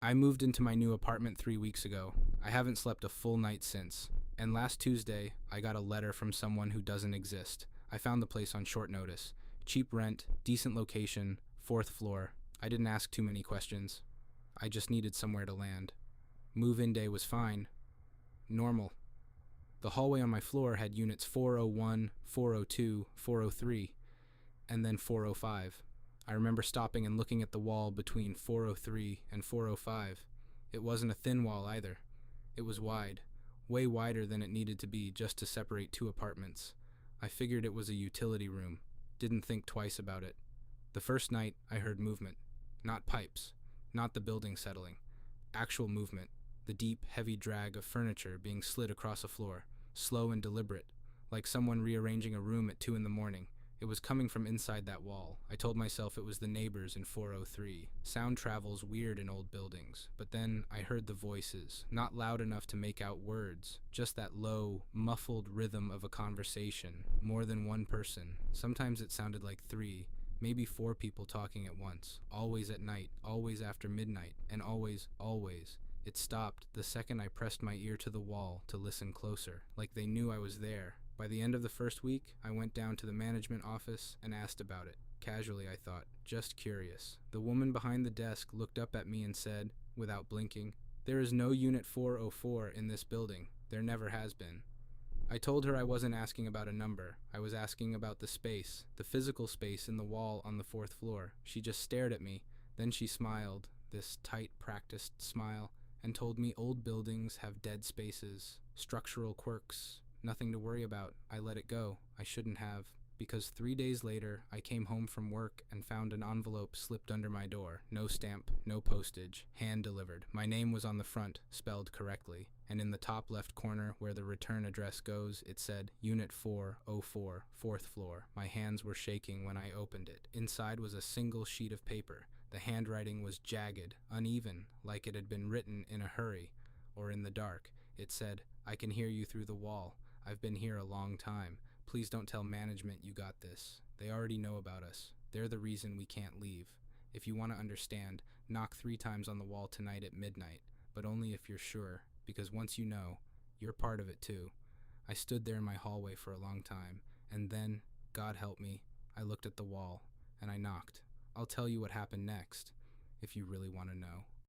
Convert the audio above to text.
I moved into my new apartment 3 weeks ago. I haven't slept a full night since. And last Tuesday, I got a letter from someone who doesn't exist. I found the place on short notice. Cheap rent, decent location, fourth floor. I didn't ask too many questions. I just needed somewhere to land. Move-in day was fine. Normal. The hallway on my floor had units 401, 402, 403, and then 405. I remember stopping and looking at the wall between 403 and 405. It wasn't a thin wall either. It was wide, way wider than it needed to be just to separate two apartments. I figured it was a utility room. Didn't think twice about it. The first night, I heard movement. Not pipes. Not the building settling. Actual movement. The deep, heavy drag of furniture being slid across a floor. Slow and deliberate. Like someone rearranging a room at 2 in the morning. It was coming from inside that wall. I told myself it was the neighbors in 403. Sound travels weird in old buildings. But then I heard the voices, not loud enough to make out words, just that low, muffled rhythm of a conversation. More than one person. Sometimes it sounded like 3, maybe 4 people talking at once. Always at night, always after midnight, and always. It stopped the second I pressed my ear to the wall to listen closer, like they knew I was there. By the end of the first week, I went down to the management office and asked about it. Casually, I thought, just curious. The woman behind the desk looked up at me and said, without blinking, "There is no Unit 404 in this building. There never has been." I told her I wasn't asking about a number. I was asking about the space, the physical space in the wall on the 4th floor. She just stared at me. Then she smiled, this tight, practiced smile, and told me old buildings have dead spaces, structural quirks. Nothing to worry about. I let it go. I shouldn't have. Because 3 days later, I came home from work and found an envelope slipped under my door. No stamp, no postage, hand-delivered. My name was on the front, spelled correctly. And in the top left corner, where the return address goes, it said, Unit 404, 4th floor. My hands were shaking when I opened it. Inside was a single sheet of paper. The handwriting was jagged, uneven, like it had been written in a hurry, or in the dark. It said, "I can hear you through the wall. I've been here a long time. Please don't tell management you got this. They already know about us. They're the reason we can't leave. If you want to understand, knock 3 times on the wall tonight at midnight, but only if you're sure, because once you know, you're part of it too." I stood there in my hallway for a long time, and then, God help me, I looked at the wall, and I knocked. I'll tell you what happened next, if you really want to know.